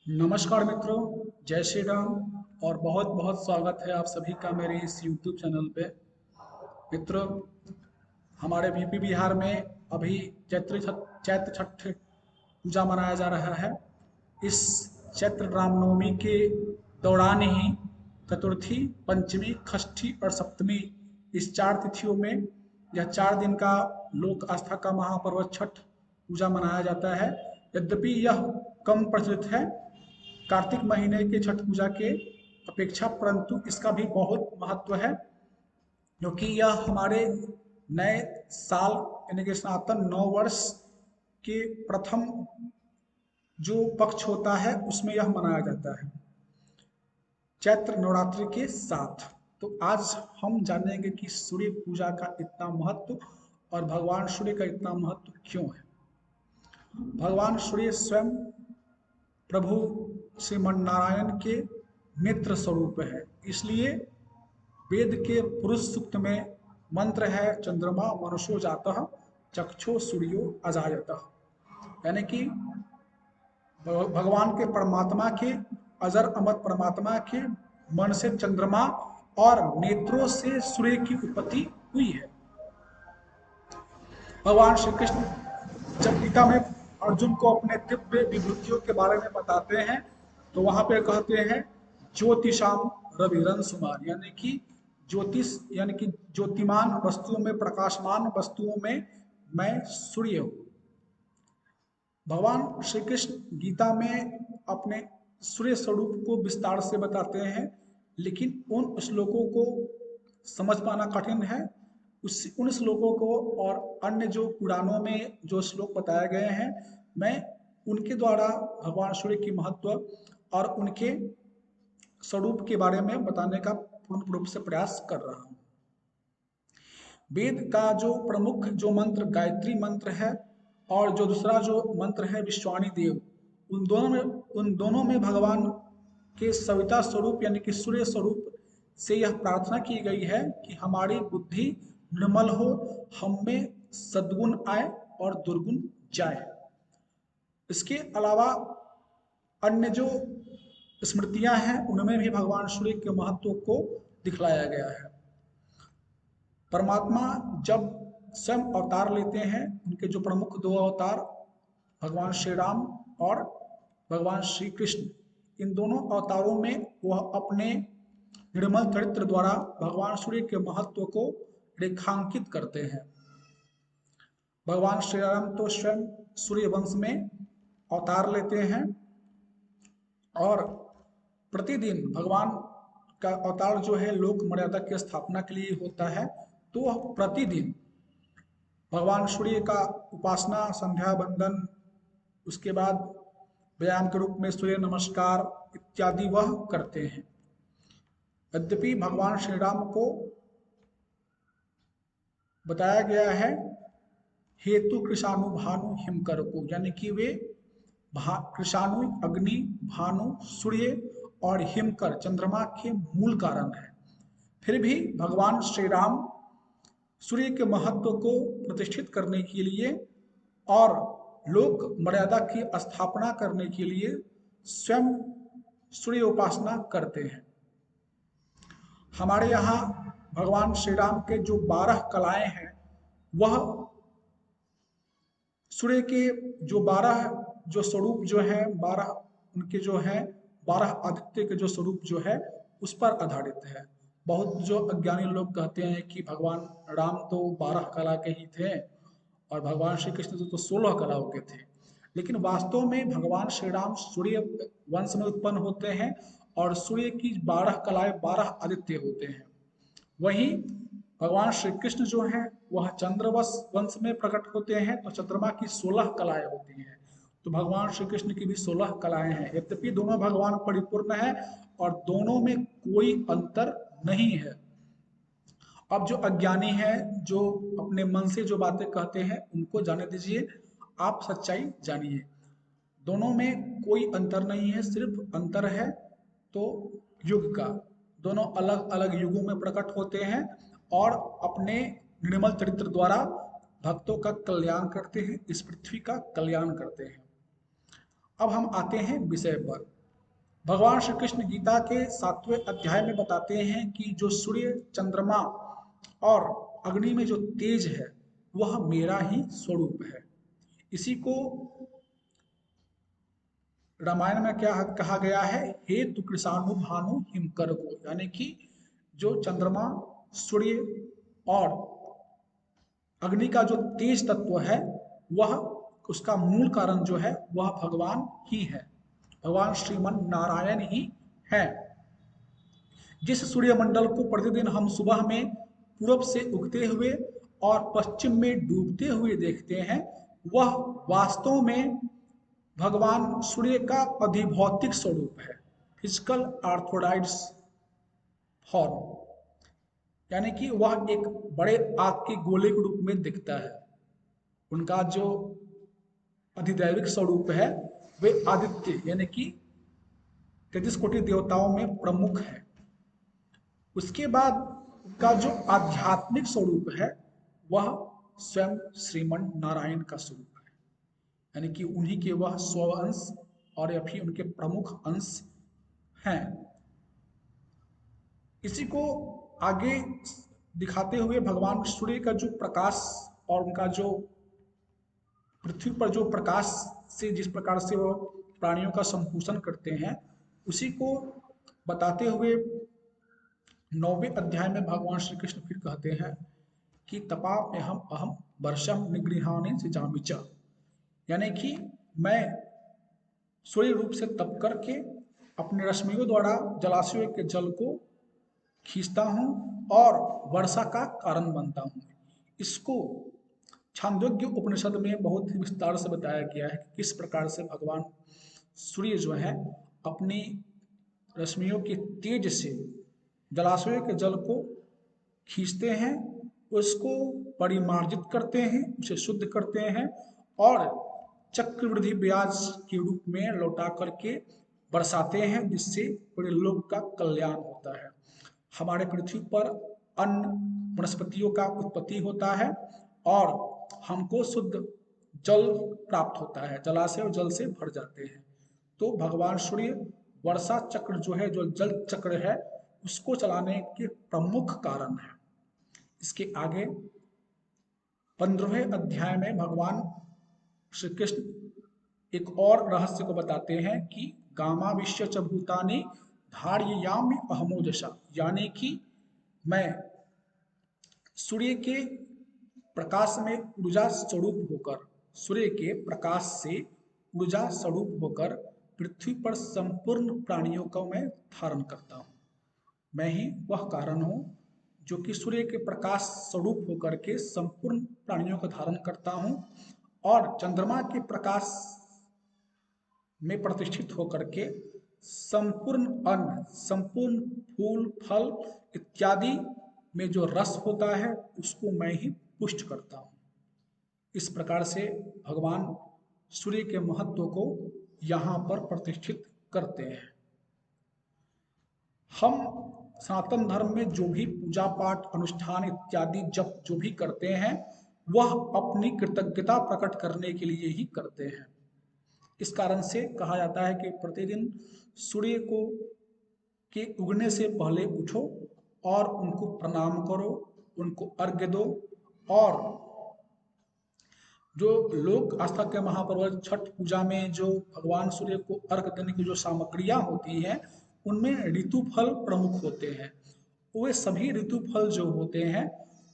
नमस्कार मित्रों, जय श्री राम और बहुत बहुत स्वागत है आप सभी का मेरे इस YouTube चैनल पे। मित्रों, हमारे यूपी बिहार में अभी चैत्र छठ पूजा मनाया जा रहा है। इस चैत्र रामनवमी के दौरान ही चतुर्थी, पंचमी, षष्ठी और सप्तमी, इस 4 तिथियों में यह 4 दिन का लोक आस्था का महापर्व छठ पूजा मनाया जाता है। यद्यपि यह कम प्रचलित है कार्तिक महीने के छठ पूजा के अपेक्षा, परंतु इसका भी बहुत महत्व है, क्योंकि यह हमारे नए साल यानी कि सनातन नव वर्ष के प्रथम जो पक्ष होता है उसमें यह मनाया जाता है चैत्र नवरात्रि के साथ। तो आज हम जानेंगे कि सूर्य पूजा का इतना महत्व और भगवान सूर्य का इतना महत्व क्यों है। भगवान सूर्य स्वयं प्रभु श्रीमन नारायण के नेत्र स्वरूप है। इसलिए वेद के पुरुष सूक्त में मंत्र है, चंद्रमा मनुष्यो जातः चक्षु सूर्यो अजायतः, यानी कि भगवान के परमात्मा के, अजर अमर परमात्मा के मन से चंद्रमा और नेत्रों से सूर्य की उत्पत्ति हुई है। भगवान श्री कृष्ण जब गीता में अर्जुन को अपने दिव्य विभूतियों के बारे में बताते हैं तो वहां पे कहते हैं ज्योतिषाम रविरन सुमान, यानी कि ज्योतिष यानी कि ज्योतिमान वस्तुओं में, प्रकाशमान वस्तुओं में मैं सूर्य हूँ। भगवान श्री कृष्ण गीता में अपने सूर्य स्वरूप को विस्तार से बताते हैं, लेकिन उन श्लोकों को समझ पाना कठिन है। उन श्लोकों को और अन्य जो पुराणों में जो श्लोक बताए गए हैं, मैं उनके द्वारा भगवान सूर्य की महत्व और उनके स्वरूप के बारे में बताने का पूर्ण रूप से प्रयास कर रहा हूँ। वेद का जो प्रमुख जो मंत्र गायत्री मंत्र है और जो दूसरा जो मंत्र है विश्वाणी देव, उन दोनों में भगवान के सविता स्वरूप यानी कि सूर्य स्वरूप से यह प्रार्थना की गई है कि हमारी बुद्धि निर्मल हो, हम में सद्गुण आए और दुर्गुण जाए। इसके अलावा अन्य जो स्मृतियां हैं उनमें भी भगवान सूर्य के महत्व को दिखलाया गया है। परमात्मा जब स्वयं अवतार लेते हैं, उनके जो प्रमुख 2 अवतार भगवान श्री राम और भगवान श्री कृष्ण, इन दोनों अवतारों में वह अपने निर्मल चरित्र द्वारा भगवान सूर्य के महत्व को रेखांकित करते हैं। भगवान श्री राम तो स्वयं सूर्य वंश में अवतार लेते हैं और प्रतिदिन भगवान का अवतार जो है लोक मर्यादा की स्थापना के लिए होता है, तो वह प्रतिदिन भगवान सूर्य का उपासना, संध्या बंदन, उसके बाद व्यायाम के रूप में सूर्य नमस्कार इत्यादि वह करते हैं। यद्यपि भगवान श्री राम को बताया गया है हेतु कृषाणु भानु हिमकर को, यानी कि वे कृषाणु अग्नि, भानु सूर्य और हिमकर चंद्रमा के मूल कारण है। फिर भी भगवान श्री राम सूर्य के महत्व को प्रतिष्ठित करने के लिए और लोक मर्यादा की स्थापना करने के लिए स्वयं सूर्य उपासना करते हैं। हमारे यहाँ भगवान श्री राम के जो 12 कलाएं हैं, वह सूर्य के जो 12 जो स्वरूप जो है, 12 उनके जो है, 12 आदित्य के जो स्वरूप जो है उस पर आधारित है। बहुत जो अज्ञानी लोग कहते हैं कि भगवान राम तो 12 कला के ही थे और भगवान श्री कृष्ण तो 16 कलाओं के थे, लेकिन वास्तव में भगवान श्री राम सूर्य वंश में उत्पन्न होते हैं और सूर्य की 12 कलाएं 12 आदित्य होते हैं। वहीं भगवान श्री कृष्ण जो हैं वह चंद्रवश वंश में प्रकट होते हैं, तो चंद्रमा की 16 कलाएं होती हैं। तो भगवान श्री कृष्ण की भी 16 कलाएं हैं। यद्यपि दोनों भगवान परिपूर्ण है और दोनों में कोई अंतर नहीं है। अब जो अज्ञानी है, जो अपने मन से जो बातें कहते हैं, उनको जाने दीजिए, आप सच्चाई जानिए। दोनों में कोई अंतर नहीं है, सिर्फ अंतर है तो युग का। दोनों अलग अलग युगों में प्रकट होते हैं और अपने निर्मल चरित्र द्वारा भक्तों का कल्याण करते हैं, इस पृथ्वी का कल्याण करते हैं। अब हम आते हैं विषय पर। भगवान श्री कृष्ण गीता के 7वें अध्याय में बताते हैं कि जो सूर्य, चंद्रमा और अग्नि में जो तेज है वह मेरा ही स्वरूप है। इसी को रामायण में क्या कहा गया है, हे तु कृषाणु भानु हिमकर को, यानी कि जो चंद्रमा, सूर्य और अग्नि का जो तेज तत्व है वह, उसका मूल कारण जो है वह भगवान ही है, भगवान श्रीमन नारायण ही है। जिस सूर्यमंडल को प्रतिदिन हम सुबह में पूरब से उगते हुए और पश्चिम में डूबते हुए देखते हैं, वह वास्तव में भगवान सूर्य का अधिभौतिक स्वरूप है, फिजिकल ऑर्थोडाइड्स फॉर्म, यानी कि वह एक बड़े आग के गोले के रूप में दिखता है। उनका जो अधिदैविक स्वरूप है वे आदित्य यानी कि तेजस कोटि देवताओं में प्रमुख है। उसके बाद का जो आध्यात्मिक स्वरूप है वह स्वयं श्रीमन नारायण का स्वरूप है, यानी कि उन्हीं के वह स्व अंश और या फिर उनके प्रमुख अंश हैं। इसी को आगे दिखाते हुए भगवान सूर्य का जो प्रकाश और उनका जो पृथ्वी पर जो प्रकाश से जिस प्रकार से वो प्राणियों का संपोषण करते हैं, उसी को बताते हुए 9वें अध्याय में भगवान श्री कृष्ण फिर कहते हैं कि तपा अहम अहम वर्षम निगृहाने से जामिचा, यानी कि मैं सूर्य रूप से तप करके अपने रश्मियों द्वारा जलाशयों के जल को खींचता हूँ और वर्षा का कारण बनता हूँ। इसको छांदोग्य उपनिषद में बहुत ही विस्तार से बताया गया है कि किस प्रकार से भगवान सूर्य जो है अपनी रश्मियों के तेज से जलाशयों के जल को खींचते हैं, उसको परिमार्जित करते हैं, उसे शुद्ध करते हैं और चक्रवृद्धि ब्याज के रूप में लौटा करके बरसाते हैं, जिससे पूरे लोक का कल्याण होता है। हमारे पृथ्वी पर अन्न वनस्पतियों का उत्पत्ति होता है और हमको शुद्ध जल प्राप्त होता है, जलाशय और जल से भर जाते हैं। तो भगवान सूर्य वर्षा चक्र जो है, जो जल चक्र है, उसको चलाने के प्रमुख कारण है। इसके आगे 15वें अध्याय में भगवान श्री कृष्ण एक और रहस्य को बताते हैं कि गामाविश्य च भूतानि धारयियामि अहमोजसा, यानी कि मैं सूर्य के प्रकाश में ऊर्जा स्वरूप होकर, सूर्य के प्रकाश से ऊर्जा स्वरूप होकर पृथ्वी पर संपूर्ण प्राणियों को मैं धारण करता हूँ। मैं ही वह कारण हूँ जो कि सूर्य के प्रकाश स्वरूप होकर के संपूर्ण प्राणियों को धारण करता हूँ और चंद्रमा के प्रकाश में प्रतिष्ठित होकर के संपूर्ण अन्न, संपूर्ण फूल फल इत्यादि में जो रस होता है उसको मैं ही पुष्ट करता हूँ। इस प्रकार से भगवान सूर्य के महत्व को यहाँ पर प्रतिष्ठित करते हैं। हम सनातन धर्म में जो भी पूजा पाठ अनुष्ठान इत्यादि जब जो भी करते हैं वह अपनी कृतज्ञता प्रकट करने के लिए ही करते हैं। इस कारण से कहा जाता है कि प्रतिदिन सूर्य को के उगने से पहले उठो और उनको प्रणाम करो, उनको अर्घ्य दो और जो लोक आस्था के महापर्व छठ पूजा में जो भगवान सूर्य को अर्घ देने की जो सामग्रियां होती हैं उनमें ऋतु फल प्रमुख होते हैं। वे सभी ऋतु फल जो होते हैं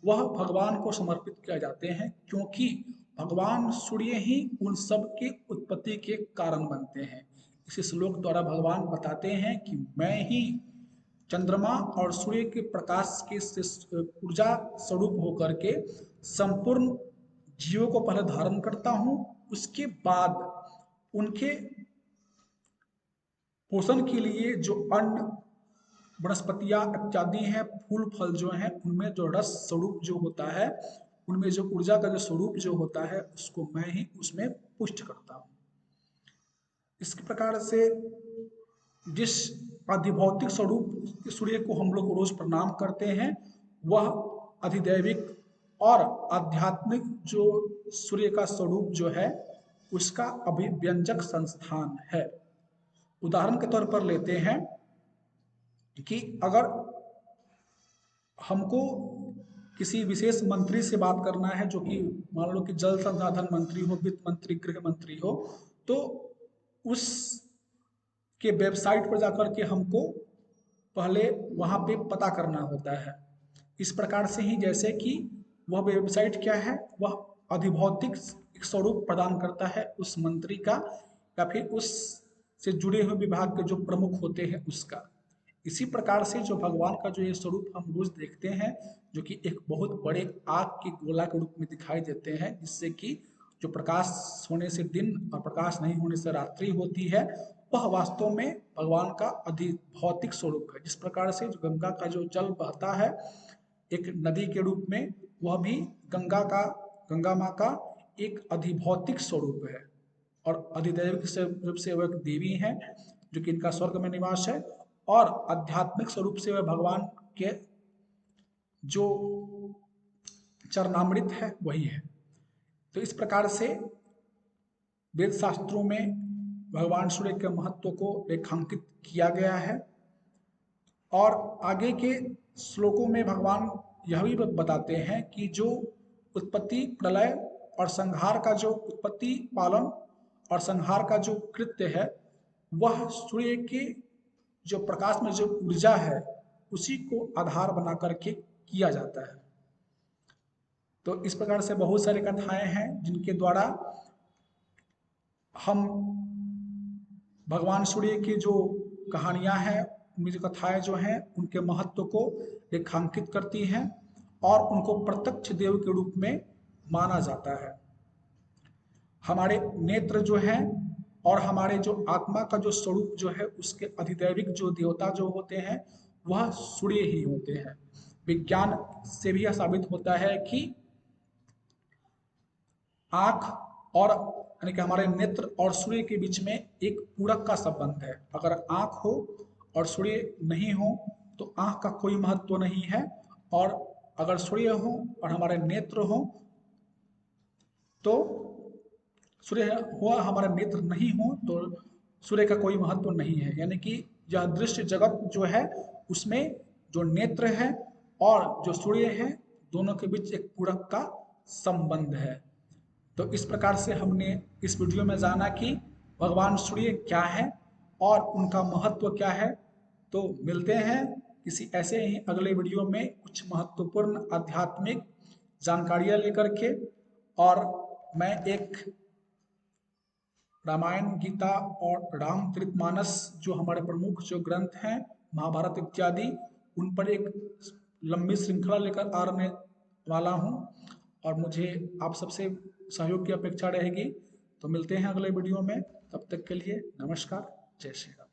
वह भगवान को समर्पित किए जाते हैं, क्योंकि भगवान सूर्य ही उन सब के उत्पत्ति के कारण बनते हैं। इस श्लोक द्वारा भगवान बताते हैं कि मैं ही चंद्रमा और सूर्य के प्रकाश के ऊर्जा स्वरूप होकर के संपूर्ण जीवों को पहले धारण करता हूँ, उसके बाद उनके पोषण के लिए जो अन्न वनस्पतियाँ इत्यादि हैं, फूल फल जो हैं, उनमें जो रस स्वरूप जो होता है, उनमें जो ऊर्जा का जो स्वरूप जो होता है उसको मैं ही उसमें पुष्ट करता हूँ। इस प्रकार से जिस अधिभौतिक स्वरूप सूर्य को हम लोग रोज प्रणाम करते हैं वह अधिदैविक और आध्यात्मिक जो सूर्य का स्वरूप जो है उसका अभिव्यंजक संस्थान है। उदाहरण के तौर पर लेते हैं कि अगर हमको किसी विशेष मंत्री से बात करना है, जो कि मान लो कि जल संसाधन मंत्री हो, वित्त मंत्री, गृह मंत्री हो, तो उस के वेबसाइट पर जाकर के हमको पहले वहाँ पे पता करना होता है। इस प्रकार से ही जैसे कि वह वेबसाइट क्या है, वह अधिभौतिक एक स्वरूप प्रदान करता है उस मंत्री का या फिर उस से जुड़े हुए विभाग के जो प्रमुख होते हैं उसका। इसी प्रकार से जो भगवान का जो ये स्वरूप हम रोज देखते हैं, जो कि एक बहुत बड़े आग के गोला के रूप में दिखाई देते हैं, जिससे कि जो प्रकाश होने से दिन और प्रकाश नहीं होने से रात्रि होती है, वह वास्तव में भगवान का अधिभौतिक स्वरूप है। जिस प्रकार से जो गंगा का जो जल बहता है एक नदी के रूप में, वह भी गंगा माँ का एक अधिभौतिक स्वरूप है और अधिदैविक रूप से वह एक देवी हैं, जो कि इनका स्वर्ग में निवास है, और आध्यात्मिक स्वरूप से वह भगवान के जो चरणामृत है वही है। तो इस प्रकार से वेद शास्त्रों में भगवान सूर्य के महत्व को रेखांकित किया गया है और आगे के श्लोकों में भगवान यह भी बताते हैं कि जो उत्पत्ति, प्रलय और संहार का जो उत्पत्ति, पालन और संहार का जो कृत्य है, वह सूर्य के जो प्रकाश में जो ऊर्जा है उसी को आधार बना करके किया जाता है। तो इस प्रकार से बहुत सारी कथाएं हैं जिनके द्वारा हम भगवान सूर्य की जो कहानियां हैं, उनकी जो कथाएं जो हैं, उनके महत्व को रेखांकित करती हैं और उनको प्रत्यक्ष देव के रूप में माना जाता है। हमारे नेत्र जो हैं और हमारे जो आत्मा का जो स्वरूप जो है, उसके अधिदैविक जो देवता जो होते हैं वह सूर्य ही होते हैं। विज्ञान से भी यह साबित होता है कि आंख और यानी कि हमारे नेत्र और सूर्य के बीच में एक पूरक का संबंध है। अगर आंख हो और सूर्य नहीं हो तो आंख का कोई महत्व नहीं है, और अगर सूर्य हो और हमारे नेत्र हो तो सूर्य हुआ, हमारा नेत्र नहीं हो तो सूर्य का कोई महत्व नहीं है। यानी कि यह दृश्य जगत जो है उसमें जो नेत्र है और जो सूर्य है, दोनों के बीच एक पूरक का संबंध है। तो इस प्रकार से हमने इस वीडियो में जाना कि भगवान सूर्य क्या है और उनका महत्व क्या है। तो मिलते हैं किसी ऐसे ही अगले वीडियो में कुछ महत्वपूर्ण आध्यात्मिक जानकारियां लेकर के। और मैं एक रामायण, गीता और रामचरितमानस जो हमारे प्रमुख जो ग्रंथ हैं, महाभारत इत्यादि, उन पर एक लंबी श्रृंखला लेकर आने वाला हूँ और मुझे आप सबसे सहयोग की अपेक्षा रहेगी। तो मिलते हैं अगले वीडियो में, तब तक के लिए नमस्कार, जय श्री राम।